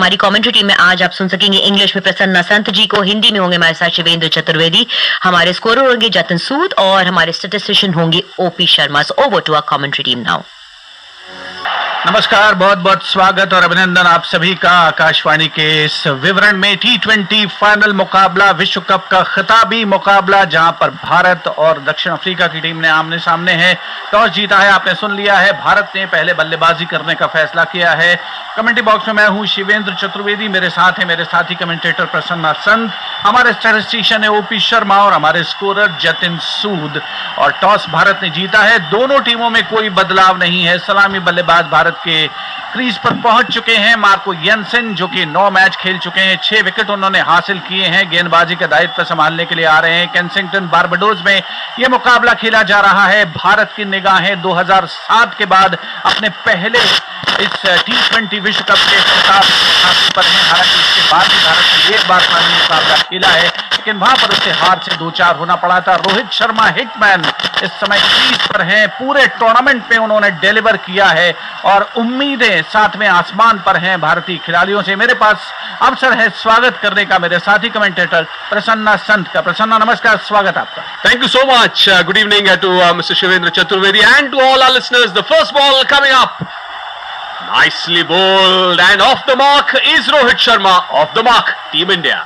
हमारी commentary team में आज आप सुन सकेंगे इंग्लिश में प्रसन्ना संत जी को, हिंदी में होंगे हमारे साथ शिवेंद्र चतुर्वेदी, हमारे स्कोरर होंगे जतिन सूद और हमारे स्टैटिस्टिशियन होंगे OP Sharma. Over to our commentary team now. नमस्कार, बहुत बहुत स्वागत और अभिनंदन आप सभी का आकाशवाणी के इस विवरण में। T20 फाइनल मुकाबला, विश्व कप का खिताबी मुकाबला, जहां पर भारत और दक्षिण अफ्रीका की टीम ने आमने सामने है। टॉस जीता है, आपने सुन लिया है, भारत ने पहले बल्लेबाजी करने का फैसला किया है। कमेंट्री बॉक्स में मैं हूं शिवेंद्र चतुर्वेदी, मेरे साथ है मेरे साथी कमेंटेटर प्रसन्ना संत, हमारे स्टैटिस्टिशियन है ओपी शर्मा और हमारे स्कोरर जतिन सूद। और टॉस भारत ने जीता है। दोनों टीमों में कोई बदलाव नहीं है। सलामी बल्लेबाज भारत के क्रीज पर पहुंच चुके हैं मार्को येंसन, जो कि 9 मैच खेल चुके हैं, 6 विकेट उन्होंने हासिल किए हैं। गेंदबाजी का दायित्व संभालने के लिए आ रहे हैं। केंसिंगटन बारबाडोस में यह मुकाबला खेला जा रहा है। भारत की निगाहें 2007 के बाद अपने पहले इस T20 विश्व कप के खिताब पर हैं। हालांकि इसके बाद भी भारत ने एक बार फाइनल मुकाबला खेला है, लेकिन वहां पर उसे हार से 2-4 होना पड़ा था। रोहित शर्मा हिटमैन इस समय क्रीज पर हैं, पूरे टूर्नामेंट में उन्होंने डिलीवर किया है और उम्मीदें सातवें आसमान पर हैं भारतीय खिलाड़ियों से। मेरे पास अवसर है स्वागत करने का मेरे साथी कमेंटेटर प्रसन्ना संत का। प्रसन्ना, नमस्कार, स्वागत आपका। Thank you so much. Good evening to Mr. Shivendra Chaturvedi and to all our listeners. The first ball coming up. Nicely bowled and off the mark is Rohit Sharma. Off the mark, Team India.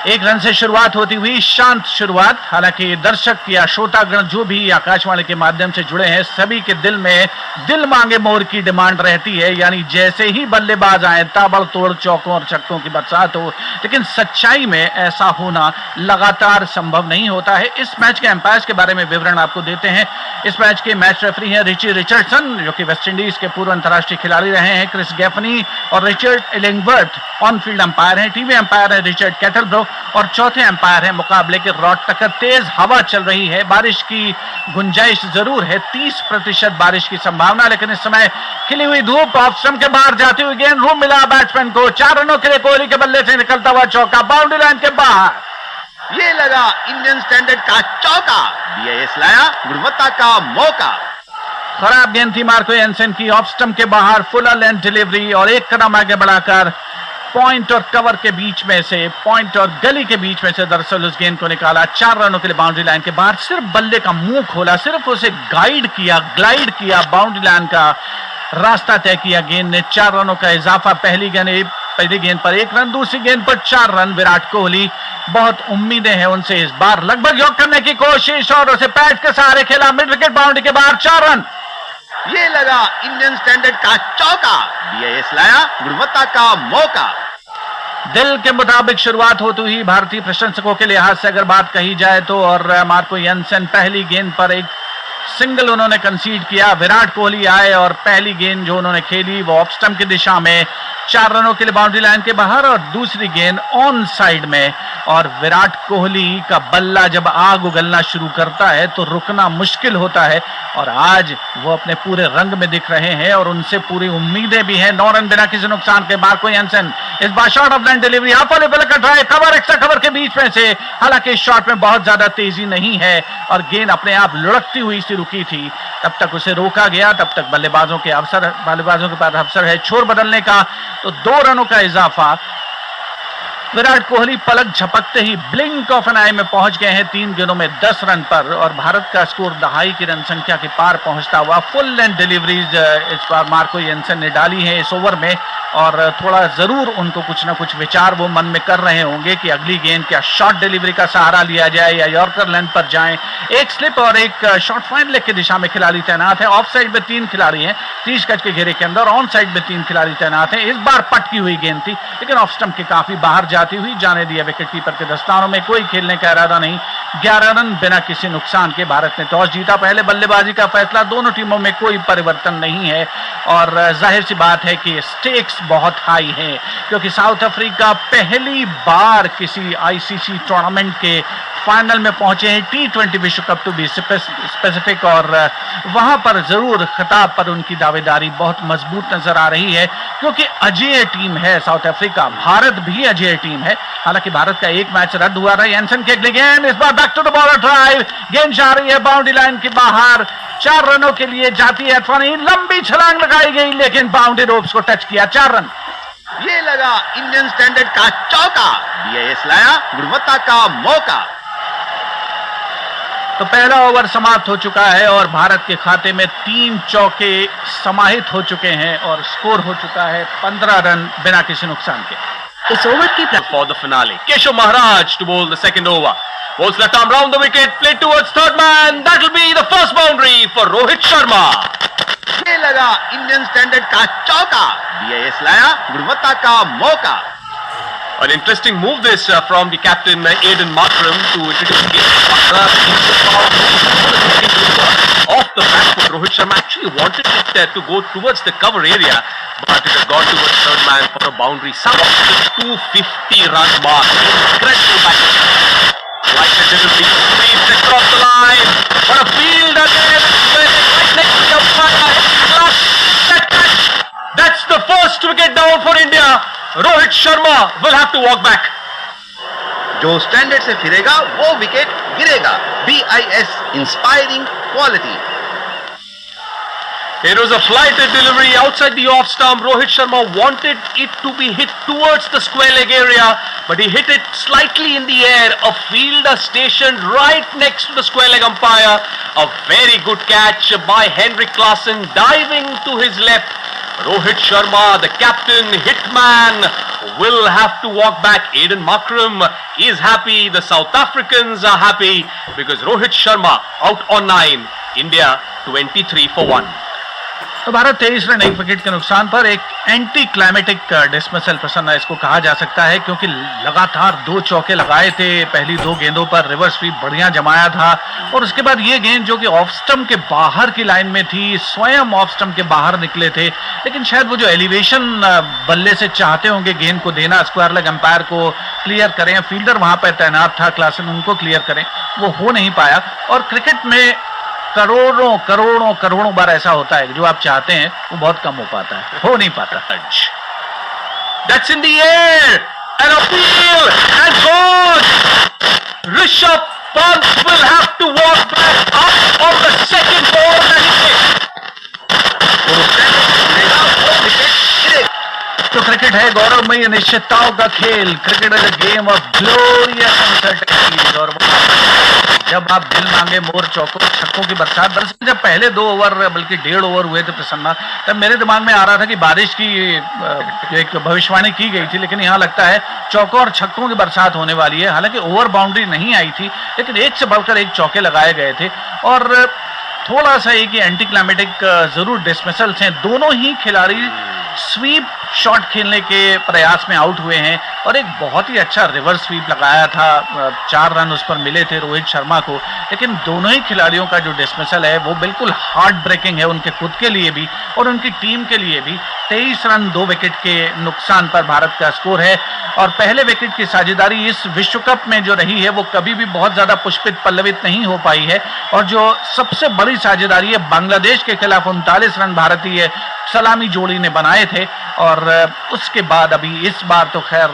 एक run से शुरुआत होती हुई शांत शुरुआत। हालांकि दर्शक या श्रोतागण जो भी आकाशवाणी के माध्यम से जुड़े हैं, सभी के दिल में दिल मांगे मोर की डिमांड रहती है, यानी जैसे ही बल्लेबाज आए ताबड़तोड़ चौकों और छक्कों की बरसात हो। लेकिन सच्चाई में ऐसा होना लगातार संभव नहीं होता है। इस मैच के एम्पायर्स के बारे में विवरण आपको देते हैं। इस मैच के मैच रेफरी हैं रिची रिचर्डसन, जो कि वेस्टइंडीज के पूर्व अंतर्राष्ट्रीय खिलाड़ी रहे हैं। क्रिस गैफनी और Richard Illingworth on field umpire हैं। टीवी अंपायर है रिचर्ड कैटलब्रो और चौथे अंपायर है मुकाबले के रॉड टकर। तेज हवा चल रही है, बारिश की गुंजाइश जरूर है, 30% बारिश की संभावना, लेकिन इस समय खिली हुई धूप। ऑफ स्टंप के बाहर जाती हुई गेंद, रूम मिला बैट्समैन को। 4 रनों के लिए कोहली के बल्ले से निकलता हुआ चौका, बाउंड्री लाइन के बाहर। ये लगा इंडियन स्टैंडर्ड का चौका, BIS लाया गुणवत्ता का मौका। खराब गेंद थी मार्को येंसन की, ऑफ स्टंप के बाहर, फुल लेंथ डिलीवरी और एक कदम आगे बढ़ाकर पॉइंट और कवर के बीच में से, पॉइंट और गली के बीच में से दरअसल उस गेंद को निकाला। 4 रनों के लिए बाउंड्री लाइन के बाहर। सिर्फ बल्ले का मुंह खोला, सिर्फ उसे गाइड किया, ग्लाइड किया, बाउंड्री लाइन का रास्ता तय किया गेंद ने। 4 रनों का इजाफा। पहली गेंद पर 1 रन, दूसरी गेंद पर 4 रन। विराट कोहली, बहुत उम्मीदें हैं उनसे इस बार। लगभग योग करने की कोशिश और उसे पैड के सहारे खेला, मिड विकेट बाउंड्री के बाहर, 4 रन। ये लगा इंडियन स्टैंडर्ड का चौका, BIS लाया गुणवत्ता का मौका। दिल के मुताबिक शुरुआत होती हुई भारतीय प्रशंसकों के लिहाज से अगर बात कही जाए तो, और मार्को येंसन पहली गेंद पर एक सिंगल उन्होंने कंसीड किया। विराट कोहली आए और पहली गेंद जो उन्होंने खेली वो ऑफ स्टंप की दिशा में, 4 रनों के लिए बाउंड्री लाइन के बाहर, और दूसरी गेंद ऑन साइड में। और विराट कोहली का बल्ला जब आग उगलना शुरू करता है तो रुकना मुश्किल होता है, और आज वो अपने पूरे रंग में दिख रहे हैं और उनसे पूरी उम्मीदें भी हैं। 9 रन बिना किसी नुकसान के मार्को येंसन। इस बार shot off line delivery, half volley ball का ट्राई, कवर, एक्स्ट्रा कवर के बीच में से। हालांकि इस शॉट में बहुत ज्यादा तेजी नहीं है और गेंद अपने आप लुढ़कती हुई सी रुकी थी। तब तक उसे रोका गया, तब तक बल्लेबाजों के पास अवसर है छोर बदलने का। तो 2 रनों का इजाफा। विराट कोहली पलक झपकते ही ब्लिंक ऑफ एन आई में पहुंच गए हैं 3 गेंदों में 10 रन पर, और भारत का स्कोर दहाई की रन संख्या के पार पहुंचता हुआ। फुल लेंथ डिलीवरीज इस बार मार्को येंसन ने डाली है इस ओवर में, और थोड़ा जरूर उनको कुछ ना कुछ विचार वो मन में कर रहे होंगे कि अगली गेंद क्या शॉर्ट डिलीवरी का सहारा लिया जाए या यॉर्कर लेंथ पर जाएं। एक स्लिप और एक शॉर्ट फाइन लेग की दिशा में खिलाड़ी तैनात है। ऑफ साइड में 3 खिलाड़ी हैं 30 गज के घेरे के अंदर, ऑन साइड में 3 खिलाड़ी तैनात हैं। इस बार पटकी हुई गेंद थी, लेकिन ऑफ स्टंप के काफी बाहर जाती हुई जाने दिया विकेट कीपर के दस्तानों में। कोई खेलने का इरादा नहीं। 11 रन बिना किसी नुकसान के भारत ने टॉस जीता। पहले बल्लेबाजी का फैसला, दोनों टीमों में कोई परिवर्तन नहीं है, और जाहिर सी बात है कि स्टेक्स बहुत हाई है, क्योंकि साउथ अफ्रीका पहली बार किसी ICC टूर्नामेंट के फाइनल में पहुंचे हैं, T20 विश्व कप टू बी स्पेसिफिक, और वहां पर जरूर खिताब पर उनकी दावेदारी बहुत मजबूत नजर आ रही है, क्योंकि अजेय टीम है साउथ अफ्रीका। भारत भी अजेय टीम है। हालांकि भारत का एक मैच रद्द हुआ था। येंसन की अगली गेंद, इस बार back to the bowler drive, गेंद जा रही है बाउंड्री लाइन के बाहर, 4 रनों के लिए जाती है। लंबी छलांग लगाई गई, लेकिन बाउंड्री रोप्स को टच किया, 4 रन। ये लगा इंडियन स्टैंडर्ड का चौका, BIS लाया गुणवत्ता का मौका। तो पहला ओवर समाप्त हो चुका है और भारत के खाते में 3 चौके समाहित हो चुके हैं और स्कोर हो चुका है 15 रन बिना किसी नुकसान के। इस ओवर की For the finale, Keshav Maharaj to bowl the second over. Bowls left arm round the wicket, played towards third man. That will be the first boundary for Rohit Sharma. ये लगा Indian standard का चौका, BIS लाया गुणवत्ता का मौका। An interesting move this from the captain Aiden Markram to introduce Keshav off the back foot. Rohit Sharma actually wanted it to go towards the cover area, but it has gone towards third man for a boundary. Some of the 250 run mark. Incredible batting. Like the delivery, sweeps across the line. What a field again. Right next to the umpire. That's the first wicket down for India. Rohit Sharma will have to walk back. जो standard से फिरेगा वो wicket गिरेगा, BIS inspiring quality. It was a flighted delivery outside the off stump. Rohit Sharma wanted it to be hit towards the square leg area, but he hit it slightly in the air. A fielder stationed right next to the square leg umpire. A very good catch by Henrik Klassen, diving to his left. Rohit Sharma, the captain, hitman, will have to walk back. Aiden Markram is happy. The South Africans are happy because Rohit Sharma out on 9. India 23 for 1. तो Bharat 23 run 1 wicket के नुकसान पर एक anti climatic dismissal प्रसन्न इसको कहा जा सकता है, क्योंकि लगातार 2 चौके लगाए थे पहली 2 गेंदों पर, रिवर्स स्वीप बढ़िया जमाया था और उसके बाद ये गेंद जो कि ऑफ स्टंप के बाहर की लाइन में थी, स्वयं ऑफ स्टंप के बाहर निकले थे, लेकिन शायद वो जो एलिवेशन बल्ले से चाहते होंगे गेंद को देना, स्क्वायर लेग अंपायर को क्लियर करें, फील्डर वहां पर तैनात था क्लासन, उनको क्लियर करें, वो हो नहीं पाया। और क्रिकेट में करोड़ों बार ऐसा होता है कि जो आप चाहते हैं वो बहुत कम हो पाता है, हो नहीं पाता। That's in the air, an appeal and gone. Rishabh Pant will have to walk back up on the second ball that he hit. तो क्रिकेट है गौरवमयी अनिश्चितताओं का खेल। Cricket is a game of glorious uncertainties, और जब आप दिल मांगे मोर चौकों छक्कों की बरसात। दरअसल जब पहले 2 ओवर बल्कि 1.5 ओवर हुए थे प्रसन्ना, तब मेरे दिमाग में आ रहा था कि बारिश की एक भविष्यवाणी की गई थी, लेकिन यहाँ लगता है चौकों और छक्कों की बरसात होने वाली है। हालांकि ओवर बाउंड्री नहीं आई थी, लेकिन एक से बढ़कर एक चौके लगाए गए थे और थोड़ा सा एक एंटी क्लाइमेटिक जरूर डिसमिसल्स हैं। दोनों ही खिलाड़ी स्वीप शॉट खेलने के प्रयास में आउट हुए हैं और एक बहुत ही अच्छा रिवर्स स्वीप लगाया था, 4 रन उस पर मिले थे रोहित शर्मा को, लेकिन दोनों ही खिलाड़ियों का जो डिसमिसल है वो बिल्कुल हार्ट ब्रेकिंग है, उनके खुद के लिए भी और उनकी टीम के लिए भी। 23 रन 2 विकेट के नुकसान पर भारत का स्कोर है और पहले विकेट की साझेदारी इस विश्व कप में जो रही है वो कभी भी बहुत ज्यादा पुष्पित पल्लवित नहीं हो पाई है, और जो सबसे बड़ी साझेदारी है बांग्लादेश के खिलाफ 39 रन भारतीय सलामी जोड़ी ने बनाए थे और उसके बाद अभी इस बार तो खैर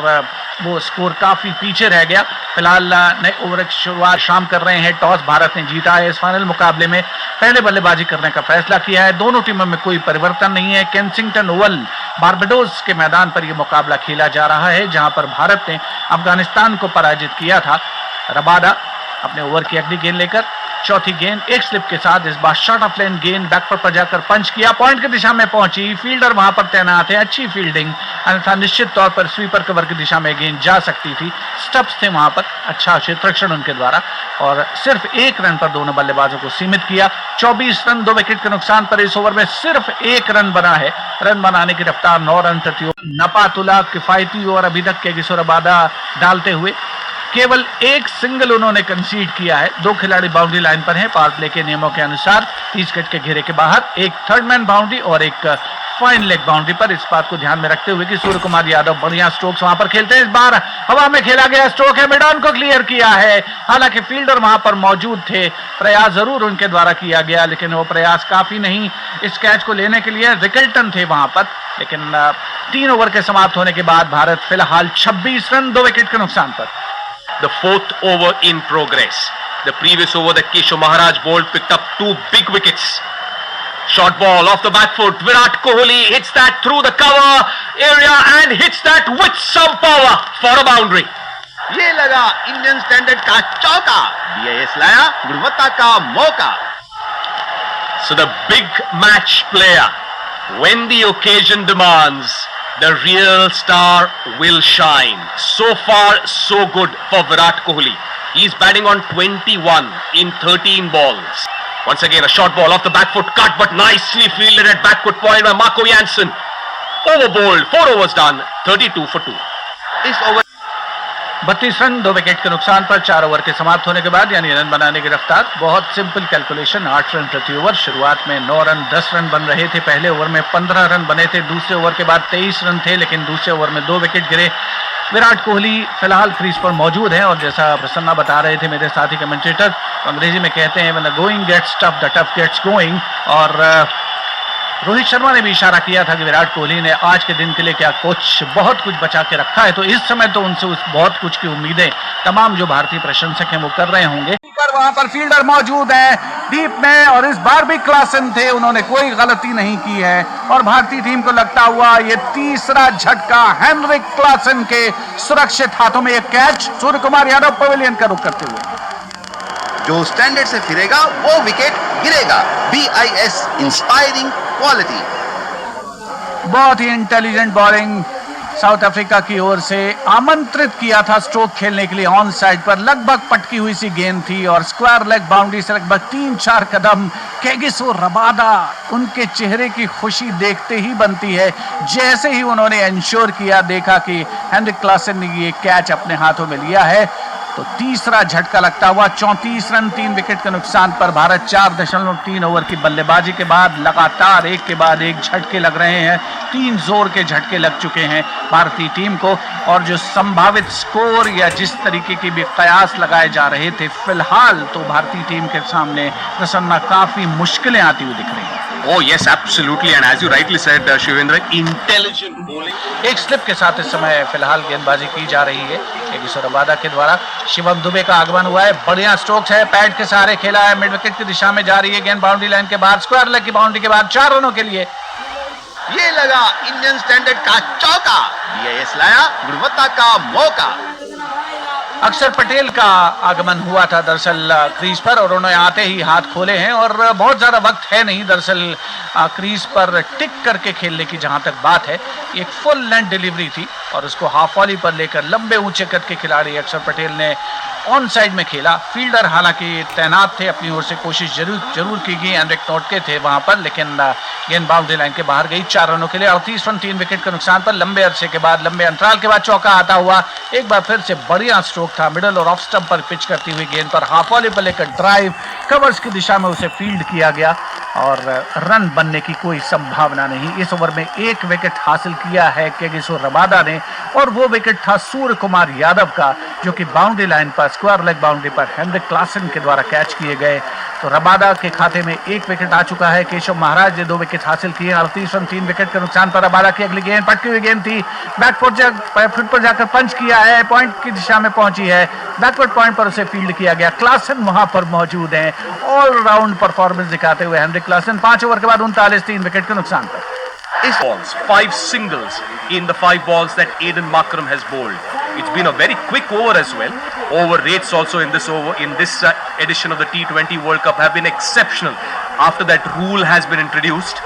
वो स्कोर काफी पीछे रह गया। फिलहाल नए ओवर की शुरुआत शाम कर रहे हैं। टॉस भारत ने जीता है। इस फाइनल मुकाबले में पहले बल्लेबाजी करने का फैसला किया है। दोनों टीमों में कोई परिवर्तन नहीं है। केंसिंगटन ओवल बारबाडोस के मैदान पर यह मुकाबला खेला जा रहा है, जहां पर भारत ने अफगानिस्तान को पराजित किया था। रबाडा अपने ओवर की अगली गेंद लेकर चौथी गेंद एक स्लिप के साथ इस बार शॉर्ट ऑफ लेन गेंद बैकफुट पर जाकर पंच किया, पॉइंट की दिशा में पहुंची, फील्डर वहां पर तैनात है, अच्छी फील्डिंग, अन्यथा निश्चित तौर पर स्वीपर कवर की दिशा में गेंद जा सकती थी। स्टंप्स थे वहां पर, अच्छा क्षेत्ररक्षण उनके द्वारा और सिर्फ 1 रन पर दोनों बल्लेबाजों को सीमित किया। 24 रन 2 विकेट के नुकसान पर इस ओवर में सिर्फ 1 रन बना है। रन बनाने की रफ्तार 9 रन प्रति ओवर। नपातुला किफायती और अभी तक के किशोर रबाडा डालते हुए केवल 1 सिंगल उन्होंने कंसीड किया है। 2 खिलाड़ी बाउंड्री लाइन पर हैं पावर प्ले के नियमों के अनुसार, 30 गज के घेरे के बाहर, एक थर्ड मैन बाउंड्री और एक फाइन लेग बाउंड्री पर। इस बात को ध्यान में रखते हुए कि सूर्य कुमार यादव बढ़िया स्ट्रोक्स वहां पर खेलते हैं। इस बार हवा में खेला गया स्ट्रोक है, मिड ऑन को क्लियर किया है, हालांकि फील्डर वहां पर मौजूद थे। प्रयास जरूर उनके द्वारा किया गया, लेकिन वो प्रयास काफी नहीं इस कैच को लेने के लिए। रिकल्टन थे वहां पर, लेकिन 3 ओवर के समाप्त होने के बाद भारत फिलहाल 26 रन 2 विकेट के नुकसान पर। The 4th over in progress. The previous over that Keshav Maharaj bowled picked up 2 big wickets. Short ball off the back foot. Virat Kohli hits that through the cover area and hits that with some power for a boundary. ये लगा Indian standard का चौका, BIS लाया गुणवत्ता का मौका. So the big match player, when the occasion demands, the real star will shine. So far, so good for Virat Kohli. He's batting on 21 in 13 balls. Once again, a short ball off the back foot, cut but nicely fielded at backward point by Marco Jansen. Over bowled, 4 overs done, 32 for 2. इस over 32 run 2 wicket के नुकसान पर 4 over के समाप्त होने के बाद, यानी रन बनाने की रफ्तार बहुत सिंपल कैलकुलेशन, 8 रन प्रति ओवर. शुरुआत में 9 रन 10 रन बन रहे थे, पहले ओवर में 15 रन बने थे, दूसरे ओवर के बाद 23 रन थे, लेकिन दूसरे ओवर में 2 विकेट गिरे. विराट कोहली फिलहाल क्रीज पर मौजूद हैं और जैसा प्रसन्ना बता रहे थे मेरे साथी कमेंटेटर, अंग्रेजी में कहते हैं when the going gets tough the tough gets going. और रोहित शर्मा ने भी इशारा किया था कि विराट कोहली ने आज के दिन के लिए क्या बहुत कुछ बचा के रखा है, तो इस समय तो उनसे उस बहुत कुछ की उम्मीदें तमाम जो भारतीय प्रशंसक हैं वो कर रहे होंगे. वहां पर फील्डर मौजूद है डीप में और इस बार भी क्लासन थे, उन्होंने कोई गलती नहीं की है और भारतीय टीम को लगता हुआ ये तीसरा झटका हेनरिक क्लासन के सुरक्षित हाथों में. एक कैच, सूर्य कुमार यादव पवेलियन का रुख करते हुए. जो स्टैंडर्ड से फिरेगा वो विकेट गिरेगा. BIS inspiring quality. बहुत ही इंटेलिजेंट बॉलिंग साउथ अफ्रीका की ओर से. आमंत्रित किया था स्ट्रोक खेलने के लिए ऑन साइड पर, लगभग पटकी हुई सी गेंद थी और स्क्वायर लेग बाउंड्री से लगभग 3-4 कदम. केगिसो रबादा, उनके चेहरे की खुशी देखते ही बनती है. जैसे ही उन्होंने इंश्योर किया, देखा कि हेनरिक क्लासन ने ये कैच अपने हाथों में लिया है, तो तीसरा झटका लगता हुआ. 34 रन 3 विकेट के नुकसान पर भारत 4.3 ओवर की बल्लेबाजी के बाद लगातार एक के बाद एक झटके लग रहे हैं. 3 जोर के झटके लग चुके हैं भारतीय टीम को और जो संभावित स्कोर या जिस तरीके की भी कयास लगाए जा रहे थे, फिलहाल तो भारतीय टीम के सामने प्रसन्ना काफी मुश्किलें आती हुई दिख रही हैं. Oh yes, absolutely, and as you rightly said, Shivendra, intelligent bowling. एक स्लिप के साथ इस समय फिलहाल गेंदबाजी की जा रही है केगिसो रबादा के द्वारा. शिवम दुबे का आगमन हुआ है, बढ़िया स्ट्रोक्स है, पैड के सहारे खेला है, मिड विकेट की दिशा में जा रही है गेंद. बाउंड्री लाइन के बाद, स्क्वायर लेग की बाउंड्री के बाद 4 रनों के लिए. ये लगा इंडियन स्टैंडर्ड का चौका, BIS लाया गुणवत्ता का मौका. अक्षर पटेल का आगमन हुआ था दरअसल क्रीज पर और उन्होंने आते ही हाथ खोले हैं और बहुत ज्यादा वक्त है नहीं दरअसल क्रीज पर टिक करके खेलने की. जहां तक बात है, एक फुल लेंथ डिलीवरी थी और उसको हाफ वॉली पर लेकर लंबे ऊंचे कद के खिलाड़ी अक्षर पटेल ने ऑन साइड में खेला. फील्डर हालांकि तैनात थे, अपनी ओर से कोशिश जरूर की गई. एनरिक नोटके थे वहां पर, लेकिन गेंद बाउंड्री लाइन के बाहर गई. 4 रनों के लिए 38 रन 3 विकेट के नुकसान पर लंबे अरसे के बाद, लंबे अंतराल के बाद चौका आता हुआ. एक बार फिर से बढ़िया स्ट्रोक था, मिडल और ऑफ स्टंप पर पिच करती हुई गेंद पर हाफ वॉली पर लेकर ड्राइव कवर्स की दिशा में उसे फील्ड किया गया और रन बनने की कोई संभावना नहीं. इस ओवर में 1 विकेट हासिल किया है केगिसो रबादा ने और वो विकेट था सूर्य कुमार यादव का, जो कि बाउंड्री लाइन पर स्क्वायर लेग बाउंड्री पर हेनरिक क्लासन के द्वारा कैच किए गए. तो रबादा के खाते में 1 विकेट आ चुका है. केशव महाराज ने 2 विकेट हासिल किए. 38 रन 3 विकेट के नुकसान पर रबादा की अगली गेंद पटकी हुई गेंद थी, बैकफुट पर जाकर पंच किया है, पॉइंट की दिशा में पहुंची है, बैकवर्ड पॉइंट पर उसे फील्ड किया गया. क्लासन वहां पर मौजूद हैं, ऑलराउंड परफॉर्मेंस दिखाते हुए हेनरिक क्लासन. 5 ओवर के बाद 39 3 विकेट के नुकसान पर. Balls, 5 singles in the 5 balls that Aiden Markram has bowled. It's been a very quick over as well. Over rates also in this edition of the T20 World Cup have been exceptional after that rule has been introduced.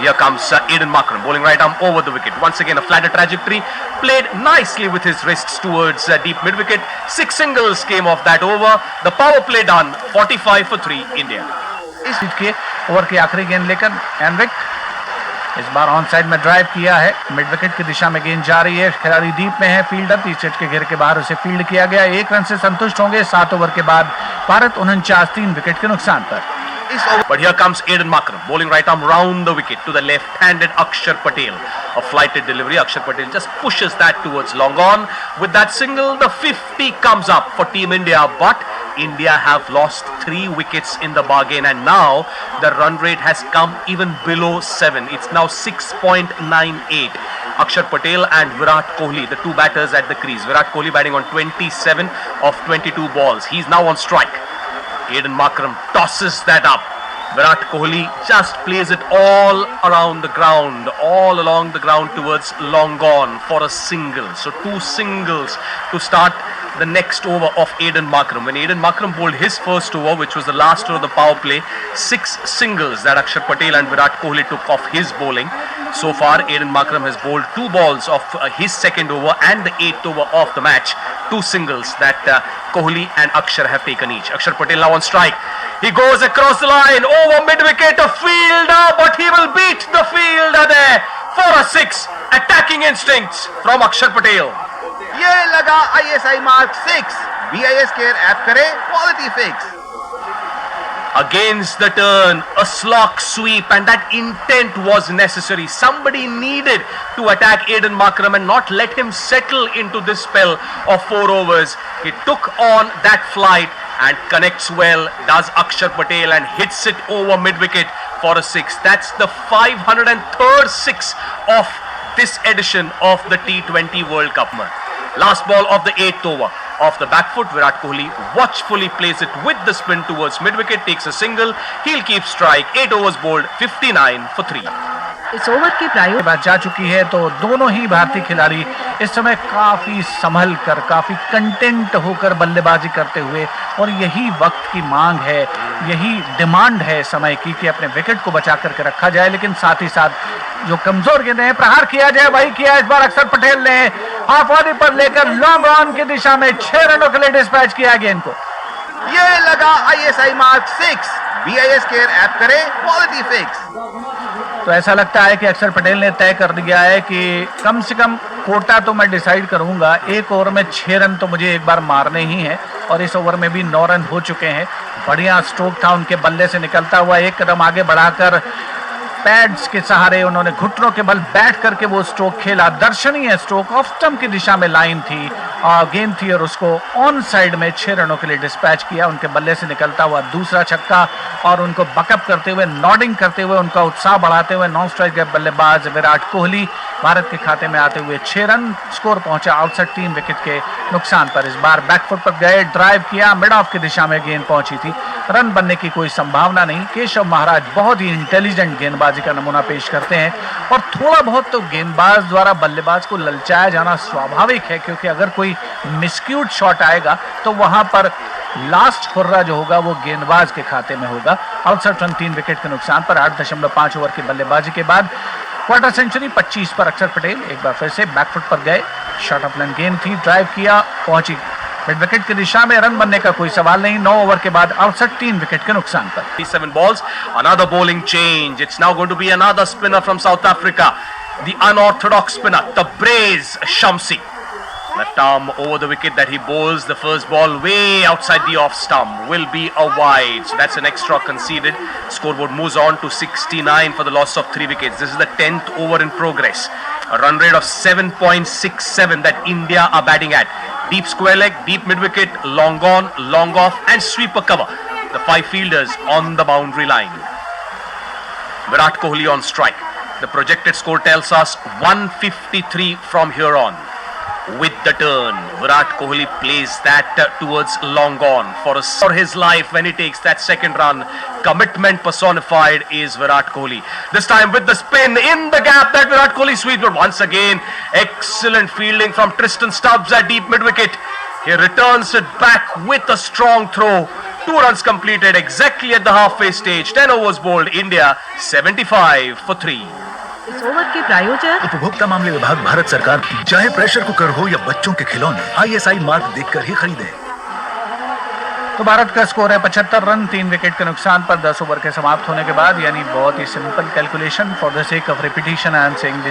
Here comes Aiden Markram bowling right arm over the wicket. Once again a flatter trajectory, played nicely with his wrists towards deep mid wicket. 6 singles came off that over. The power play done. 45 for 3 India. इस के over की आखिरी गेंद लेकर Anrich इस बार on side में drive किया है, मिड विकेट की दिशा में गेंद जा रही है. खिलाड़ी डीप में है, फील्डर 30 फीट के घेरे के बाहर उसे फील्ड किया गया. 1 रन से संतुष्ट होंगे. 7 ओवर के बाद भारत 49 3 विकेट के नुकसान पर. But here comes Aiden Markram bowling right arm round the wicket to the left-handed Akshar Patel. A flighted delivery. Akshar Patel just pushes that towards long on. With that single, the 50 comes up for Team India. But India have lost 3 wickets in the bargain, and now the run rate has come even below 7. It's now 6.98. Akshar Patel and Virat Kohli, the 2 batters at the crease. Virat Kohli batting on 27 of 22 balls. He's now on strike. Aiden Markram tosses that up. Virat Kohli just plays it all along the ground towards long on for a single. So 2 singles to start the next over of Aiden Markram. When Aiden Markram bowled his first over, which was the last over of the power play, 6 singles that Akshar Patel and Virat Kohli took off his bowling. So far, Aiden Markram has bowled 2 balls of his second over and the 8th over of the match. 2 singles that Kohli and Akshar have taken each. Akshar Patel now on strike. He goes across the line, over mid-wicket, a fielder, but he will beat the fielder there for a 6. Attacking instincts from Akshar Patel. ये लगा ISI mark 6. BIS care app करे quality fix. Against the turn, a slog sweep, and that intent was necessary. Somebody needed to attack Aiden Markram and not let him settle into this spell of 4 overs. He took on that flight and connects well, does Akshar Patel, and hits it over mid-wicket for a 6. That's the 503rd 6 of this edition of the T20 World Cup. Last ball of the 8th over. Off the back foot, Virat Kohli watchfully plays it with the spin towards mid-wicket, takes a single. He'll keep strike. 8 overs bowled, 59 for 3. इस over की priority बात जा चुकी है, तो दोनों ही भारतीय खिलाड़ी इस समय काफी संभल कर, काफी कंटेंट होकर बल्लेबाजी करते हुए, और यही वक्त की मांग है, यही डिमांड है समय की कि अपने विकेट को बचा करके रखा जाए, लेकिन साथ ही साथ जो कमजोर गेंदें हैं प्रहार किया जाए। वही किया इस बार अक्षर पटेल ने, हाफ ऑडी पर लेकर लॉन्ग ऑन की दिशा में 6 रनों के लिए डिस्पैच किया गेंद को। ये लगा ISI mark 6. BIS care app करे क्वालिटी फिक्स. तो ऐसा लगता है कि अक्षर पटेल ने तय कर दिया है कि कम से कम कोटा तो मैं डिसाइड करूंगा, 1 ओवर में 6 रन तो मुझे एक बार मारने ही है, और इस ओवर में भी 9 रन हो चुके हैं। बढ़िया स्ट्रोक था उनके बल्ले से निकलता हुआ, 1 कदम आगे बढ़ाकर पैड्स के सहारे उन्होंने घुटनों के बल बैठ करके वो स्ट्रोक खेला। दर्शनीय स्ट्रोक, ऑफ स्टंप की दिशा में लाइन थी, गेंद थी, और उसको ऑन साइड में 6 रनों के लिए डिस्पैच किया। उनके बल्ले से निकलता हुआ दूसरा छक्का, और उनको बकअप करते हुए, नॉडिंग करते हुए, उनका उत्साह बढ़ाते हुए नॉन स्ट्राइक बल्लेबाज विराट कोहली भारत के खाते में आते हुए 6 रन। स्कोर पहुंचा आउटसाइड 3 विकेट के नुकसान पर। इस बार बैकफुट पर गए, ड्राइव किया, मिड ऑफ की दिशा में गेंद पहुंची थी, रन बनने की कोई संभावना नहीं। केशव महाराज बहुत ही इंटेलिजेंट गेंदबाजी का नमूना पेश करते हैं, और थोड़ा बहुत तो गेंदबाज द्वारा बल्लेबाज को ललचाया जाना स्वाभाविक है, क्योंकि अगर कोई मिसक्यूट शॉट आएगा तो वहां पर लास्ट हुर्रा जो होगा वो गेंदबाज के खाते में होगा। आउटसाइड रन 3 विकेट के नुकसान पर 8.5 ओवर की बल्लेबाजी के बाद क्वार्टर सेंचुरी 25 पर अक्षर पटेल एक बार फिर से बैकफुट पर गए। शॉर्ट ऑफ लाइन गेंद थी, ड्राइव किया, पहुंची मिड विकेट की दिशा में, रन बनने का कोई सवाल नहीं। 9 ओवर के बाद आउटसाइड 3 विकेट के नुकसान पर। 7 balls, another bowling change. It's now going to be another spinner from South Africa, the unorthodox spinner, Tabraiz Shamsi. Left arm over the wicket that he bowls. The first ball way outside the off stump will be a wide. So that's an extra conceded. Scoreboard moves on to 69 for the loss of 3 wickets. This is the 10th over in progress. A run rate of 7.67 that India are batting at. Deep square leg, deep mid wicket, long on, long off, and sweeper cover. The 5 fielders on the boundary line. Virat Kohli on strike. The projected score tells us 153 from here on. With the turn, Virat Kohli plays that towards long on for his life when he takes that second run. Commitment personified is Virat Kohli. This time with the spin in the gap that Virat Kohli sweeps, but once again, excellent fielding from Tristan Stubbs at deep mid-wicket. He returns it back with a strong throw. 2 runs completed exactly at the halfway stage. 10 overs bowled. India 75 for 3. इस over के प्रायोजक उपभोक्ता मामले विभाग भारत सरकार की। चाहे pressure cooker हो या बच्चों के खिलौने, ISI मार्क देखकर ही खरीदें। तो भारत का स्कोर है 75 रन 3 विकेट के नुकसान पर 10 ओवर के समाप्त होने के बाद, यानी बहुत ही simple calculation. For the sake of repetition I am saying